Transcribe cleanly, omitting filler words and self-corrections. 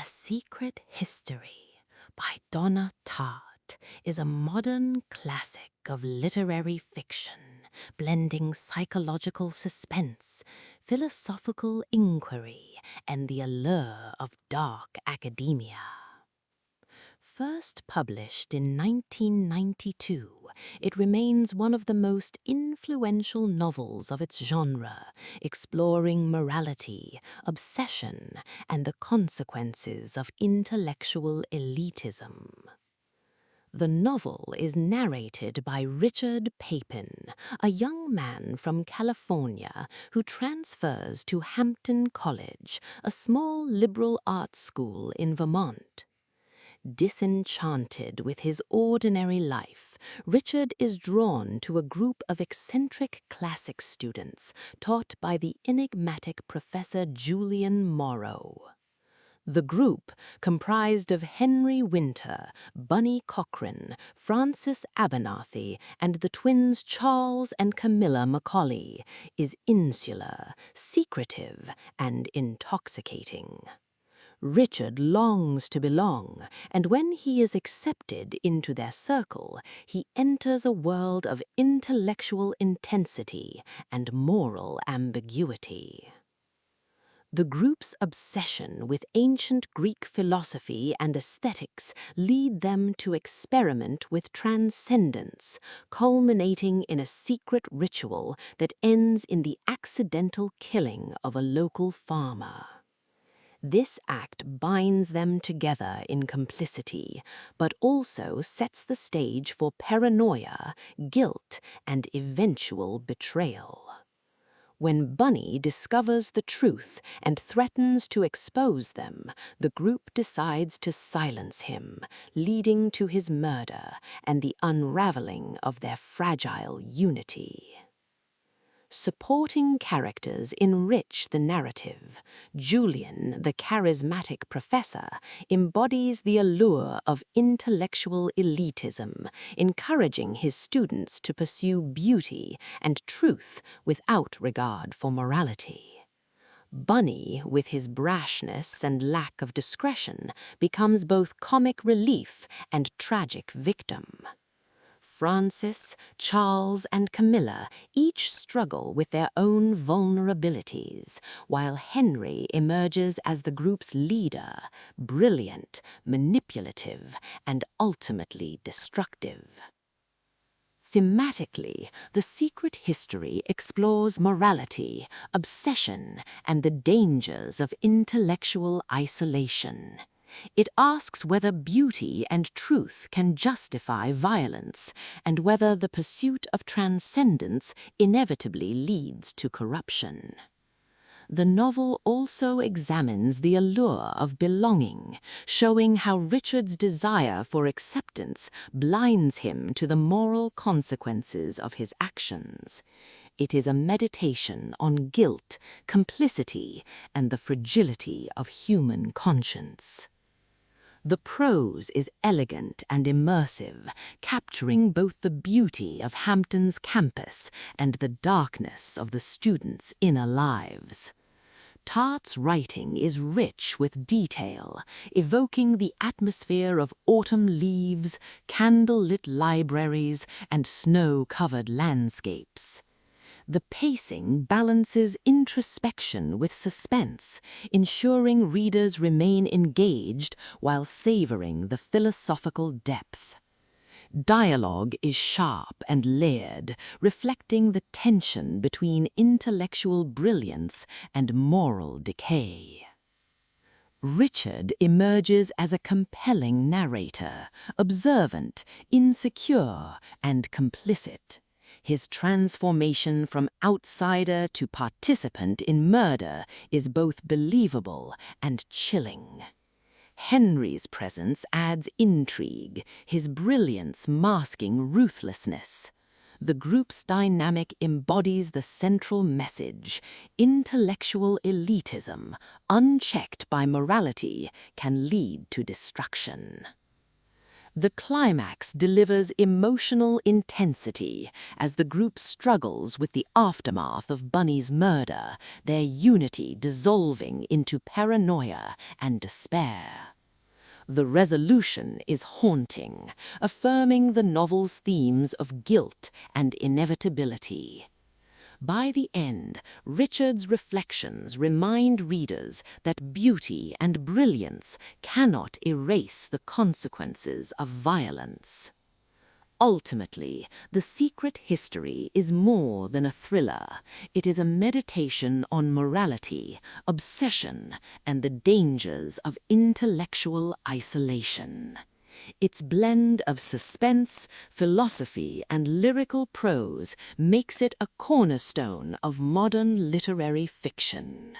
A Secret History by Donna Tartt is a modern classic of literary fiction, blending psychological suspense, philosophical inquiry, and the allure of dark academia. First published in 1992, it remains one of the most influential novels of its genre, exploring morality, obsession, and the consequences of intellectual elitism. The novel is narrated by Richard Papen, a young man from California who transfers to Hampden College, a small liberal arts school in Vermont. Disenchanted with his ordinary life, Richard is drawn to a group of eccentric classics students taught by the enigmatic Professor Julian Morrow. The group, comprised of Henry Winter, Bunny Cochran, Francis Abernathy, and the twins Charles and Camilla Macaulay, is insular, secretive, and intoxicating. Richard longs to belong, and when he is accepted into their circle, he enters a world of intellectual intensity and moral ambiguity. The group's obsession with ancient Greek philosophy and aesthetics lead them to experiment with transcendence, culminating in a secret ritual that ends in the accidental killing of a local farmer. This act binds them together in complicity, but also sets the stage for paranoia, guilt, and eventual betrayal. When Bunny discovers the truth and threatens to expose them, the group decides to silence him, leading to his murder and the unraveling of their fragile unity. Supporting characters enrich the narrative. Julian, the charismatic professor, embodies the allure of intellectual elitism, encouraging his students to pursue beauty and truth without regard for morality. Bunny, with his brashness and lack of discretion, becomes both comic relief and tragic victim. Francis, Charles, and Camilla each struggle with their own vulnerabilities, while Henry emerges as the group's leader, brilliant, manipulative, and ultimately destructive. Thematically, The Secret History explores morality, obsession, and the dangers of intellectual isolation. It asks whether beauty and truth can justify violence, and whether the pursuit of transcendence inevitably leads to corruption. The novel also examines the allure of belonging, showing how Richard's desire for acceptance blinds him to the moral consequences of his actions. It is a meditation on guilt, complicity, and the fragility of human conscience. The prose is elegant and immersive, capturing both the beauty of Hampden's campus and the darkness of the students' inner lives. Tartt's writing is rich with detail, evoking the atmosphere of autumn leaves, candle-lit libraries, and snow-covered landscapes. The pacing balances introspection with suspense, ensuring readers remain engaged while savoring the philosophical depth. Dialogue is sharp and layered, reflecting the tension between intellectual brilliance and moral decay. Richard emerges as a compelling narrator, observant, insecure, and complicit. His transformation from outsider to participant in murder is both believable and chilling. Henry's presence adds intrigue, his brilliance masking ruthlessness. The group's dynamic embodies the central message: intellectual elitism, unchecked by morality, can lead to destruction. The climax delivers emotional intensity as the group struggles with the aftermath of Bunny's murder, their unity dissolving into paranoia and despair. The resolution is haunting, affirming the novel's themes of guilt and inevitability. By the end, Richard's reflections remind readers that beauty and brilliance cannot erase the consequences of violence. Ultimately, The Secret History is more than a thriller. It is a meditation on morality, obsession, and the dangers of intellectual isolation. Its blend of suspense, philosophy, and lyrical prose makes it a cornerstone of modern literary fiction.